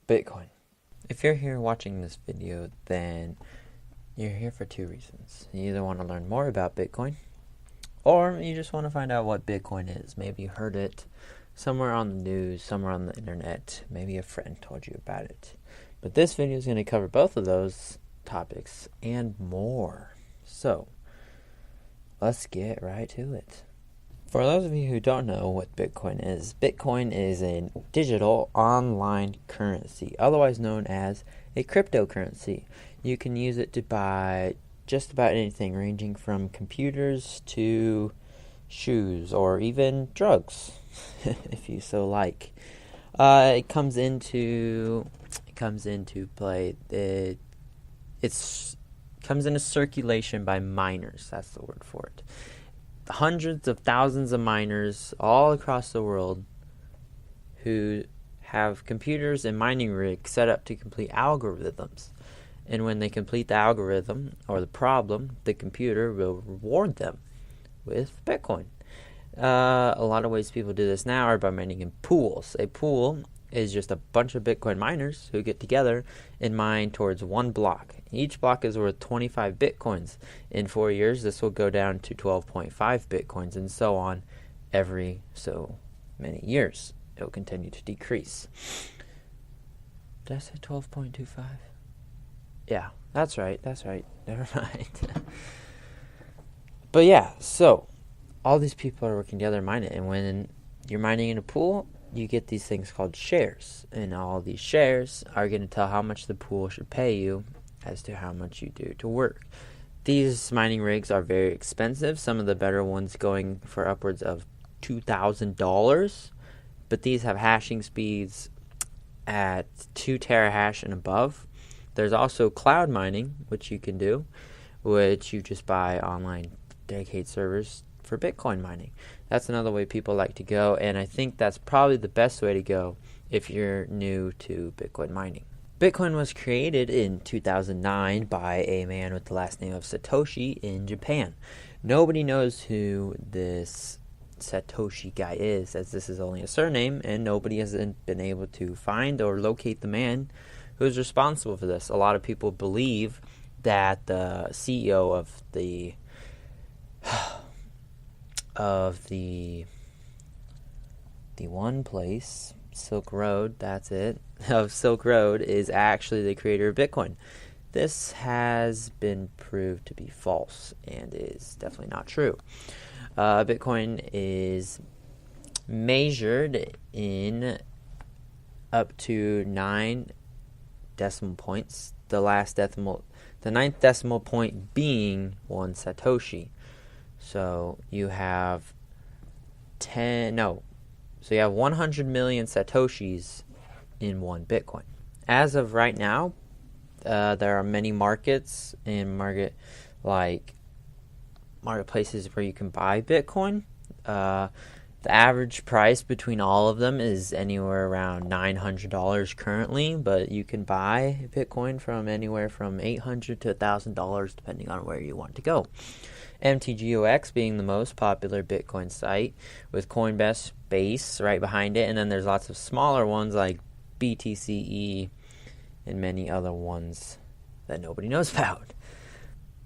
Bitcoin. If you're here watching this video, then you're here for two reasons. You either want to learn more about Bitcoin, or you just want to find out what Bitcoin is. Maybe you heard it somewhere on the news, somewhere on the internet. Maybe a friend told you about it. But this video is going to cover both of those topics and more. So, let's get right to it. For those of you who don't know what Bitcoin is a digital online currency, otherwise known as a cryptocurrency. You can use it to buy just about anything, ranging from computers to shoes or even drugs, if you so like. It comes into play. It comes into circulation by miners. That's the word for it. Hundreds of thousands of miners all across the world who have computers and mining rigs set up to complete algorithms. And when they complete the algorithm or the problem, the computer will reward them with Bitcoin. A lot of ways people do this now are by mining in pools. A pool is just a bunch of Bitcoin miners who get together and mine towards one block. Each block is worth 25 Bitcoins. In 4 years, this will go down to 12.5 Bitcoins, and so on every so many years. It will continue to decrease. Did I say 12.25? Yeah, that's right. Never mind. But yeah, so all these people are working together to mine it, and when you're mining in a pool, you get these things called shares, and all these shares are going to tell how much the pool should pay you as to how much you do to work. These mining rigs are very expensive, some of the better ones going for upwards of $2,000, but these have hashing speeds at 2 terahash and above. There's also cloud mining, which you can do, which you just buy online dedicated servers for Bitcoin mining. That's another way people like to go, and I think that's probably the best way to go if you're new to Bitcoin mining. Bitcoin was created in 2009 by a man with the last name of Satoshi in Japan. Nobody knows who this Satoshi guy is, as this is only a surname, and nobody has been able to find or locate the man who is responsible for this. A lot of people believe that the CEO of the one place, Silk Road, that's it, of Silk Road, is actually the creator of Bitcoin. This has been proved to be false and is definitely not true. Bitcoin is measured in up to 9 decimal points. The ninth decimal point being 1 Satoshi. So you have 100 million Satoshis in 1 Bitcoin. As of right now, there are many markets and marketplaces where you can buy Bitcoin. The average price between all of them is anywhere around $900 currently, but you can buy Bitcoin from anywhere from $800 to $1,000 depending on where you want to go. MTGOX being the most popular Bitcoin site, with Coinbase Base right behind it, and then there's lots of smaller ones like BTCE and many other ones that nobody knows about.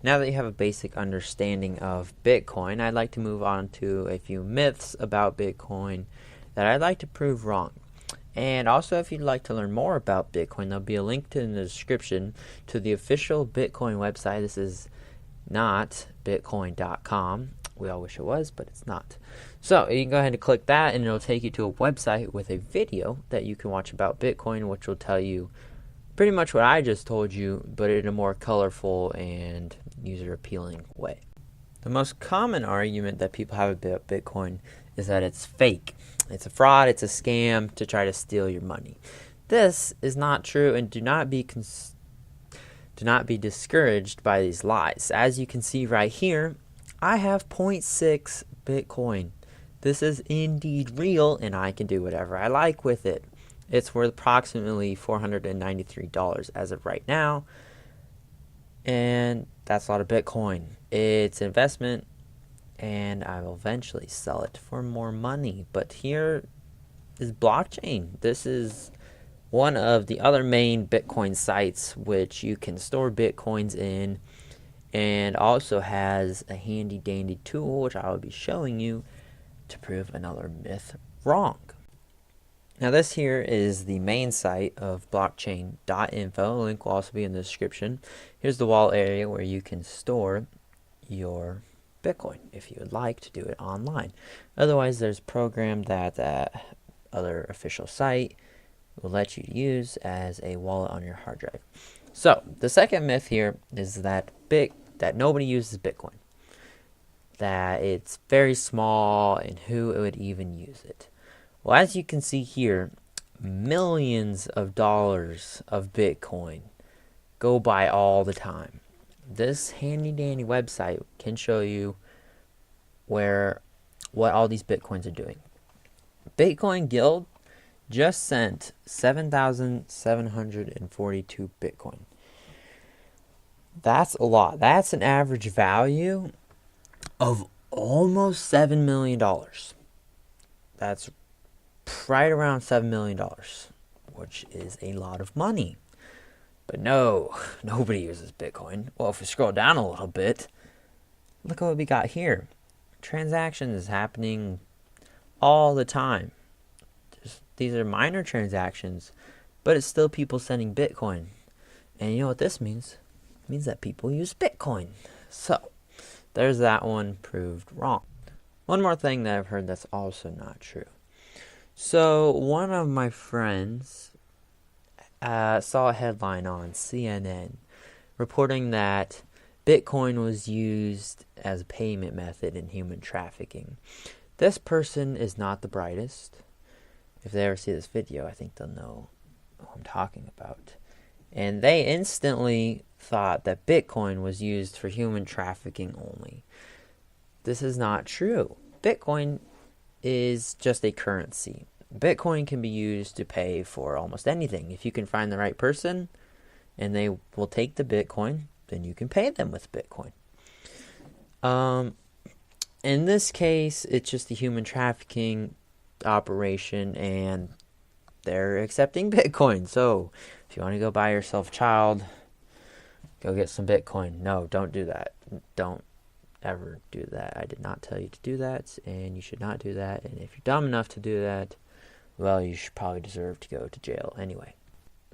Now that you have a basic understanding of Bitcoin, I'd like to move on to a few myths about Bitcoin that I'd like to prove wrong. And also, if you'd like to learn more about Bitcoin, there'll be a link in the description to the official Bitcoin website. This is not bitcoin.com. We all wish it was, but it's not. So you can go ahead and click that, and it'll take you to a website with a video that you can watch about Bitcoin, which will tell you pretty much what I just told you, but in a more colorful and user-appealing way. The most common argument that people have about Bitcoin is that it's fake. It's a fraud, it's a scam to try to steal your money. This is not true, and do not be discouraged by these lies. As you can see right here, I have 0.6 Bitcoin. This is indeed real, and I can do whatever I like with it. It's worth approximately $493 as of right now, and that's a lot of Bitcoin. It's an investment, and I will eventually sell it for more money. But here is blockchain. This is one of the other main Bitcoin sites which you can store Bitcoins in, and also has a handy dandy tool which I will be showing you to prove another myth wrong. Now this here is the main site of blockchain.info. The link will also be in the description. Here's the wallet area where you can store your Bitcoin if you would like to do it online. Otherwise, there's a program that other official site will let you use as a wallet on your hard drive. So the second myth here is that nobody uses Bitcoin, that it's very small and who would even use it. Well, as you can see here, millions of dollars of Bitcoin go by all the time. This handy dandy website can show you what all these Bitcoins are doing. Bitcoin Guild just sent 7,742 Bitcoin. That's a lot. That's an average value of almost $7 million. That's right around $7 million, which is a lot of money. But no, nobody uses Bitcoin. Well, if we scroll down a little bit, look at what we got here. Transactions happening all the time. These are minor transactions, but it's still people sending Bitcoin. And you know what this means? It means that people use Bitcoin. So, there's that one proved wrong. One more thing that I've heard that's also not true. So, one of my friends saw a headline on CNN reporting that Bitcoin was used as a payment method in human trafficking. This person is not the brightest. If they ever see this video, I think they'll know what I'm talking about. And they instantly thought that Bitcoin was used for human trafficking only. This is not true. Bitcoin is just a currency. Bitcoin can be used to pay for almost anything. If you can find the right person and they will take the Bitcoin, then you can pay them with Bitcoin. In this case, it's just a human trafficking operation and they're accepting Bitcoin. So if you want to go buy yourself a child, go get some Bitcoin. No, don't do that. Don't ever do that. I did not tell you to do that, and you should not do that. And if you're dumb enough to do that, well, you should probably deserve to go to jail anyway.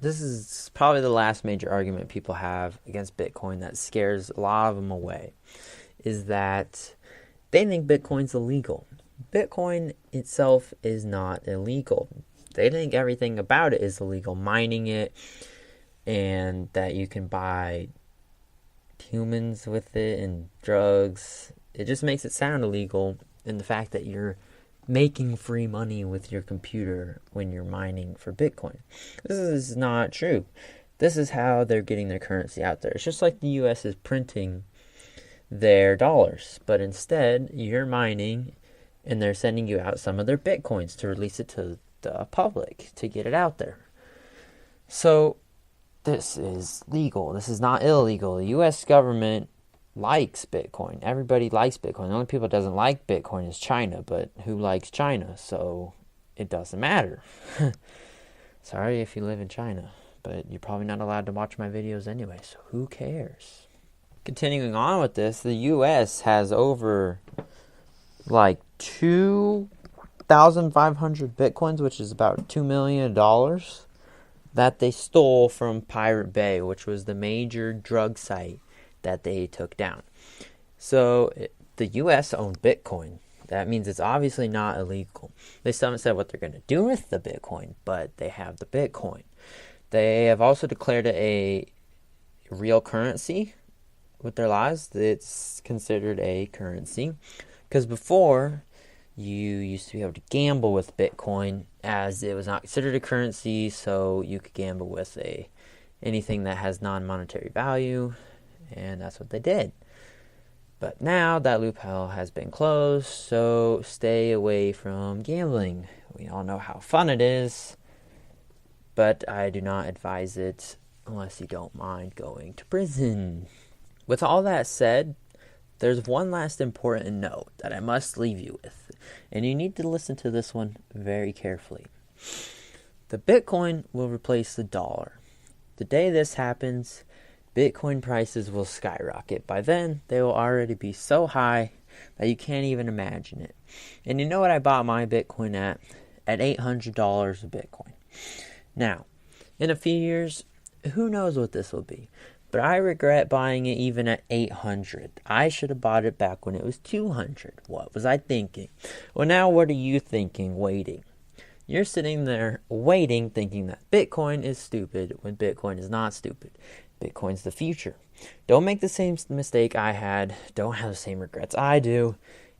This is probably the last major argument people have against Bitcoin that scares a lot of them away, is that they think Bitcoin's illegal. Bitcoin itself is not illegal. They think everything about it is illegal, mining it, and that you can buy humans with it and drugs. It just makes it sound illegal, and the fact that you're making free money with your computer when you're mining for Bitcoin. This is not true. This is how they're getting their currency out there. It's just like the US is printing their dollars, but instead you're mining and they're sending you out some of their Bitcoins to release it to the public, to get it out there. So this is legal. This is not illegal. The US government likes Bitcoin. Everybody likes Bitcoin. The only people that doesn't like Bitcoin is China, but who likes China? So it doesn't matter. Sorry if you live in China, but you're probably not allowed to watch my videos anyway, so who cares? Continuing on with this, the US has over like 2,500 Bitcoins, which is about $2 million, that they stole from Pirate Bay, which was the major drug site that they took down. So the US owned Bitcoin. That means it's obviously not illegal. They still haven't said what they're going to do with the Bitcoin, but they have the Bitcoin. They have also declared it a real currency with their laws. It's considered a currency. Because before, you used to be able to gamble with Bitcoin as it was not considered a currency, so you could gamble with anything that has non-monetary value, and that's what they did. But now that loophole has been closed, so stay away from gambling. We all know how fun it is, but I do not advise it unless you don't mind going to prison. With all that said, there's one last important note that I must leave you with, and you need to listen to this one very carefully. The Bitcoin will replace the dollar. The day this happens, Bitcoin prices will skyrocket. By then, they will already be so high that you can't even imagine it. And you know what I bought my Bitcoin at? At $800 a Bitcoin. Now, in a few years, who knows what this will be? But I regret buying it even at $800. I should have bought it back when it was $200. What was I thinking? Well, now what are you thinking waiting? You're sitting there waiting, thinking that Bitcoin is stupid when Bitcoin is not stupid. Bitcoin's the future. Don't make the same mistake I had. Don't have the same regrets I do.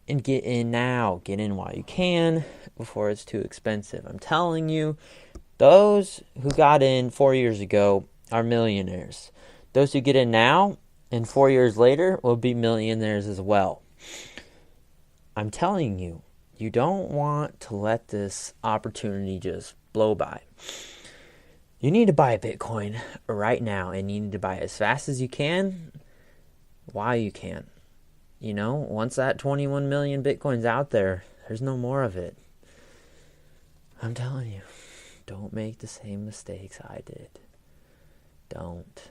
And get in now. Get in while you can before it's too expensive. I'm telling you, those who got in 4 years ago are millionaires. Those who get in now and 4 years later will be millionaires as well. I'm telling you, you don't want to let this opportunity just blow by. You need to buy a Bitcoin right now, and you need to buy it as fast as you can while you can. You know, once that 21 million Bitcoins out there, there's no more of it. I'm telling you, don't make the same mistakes I did. Don't.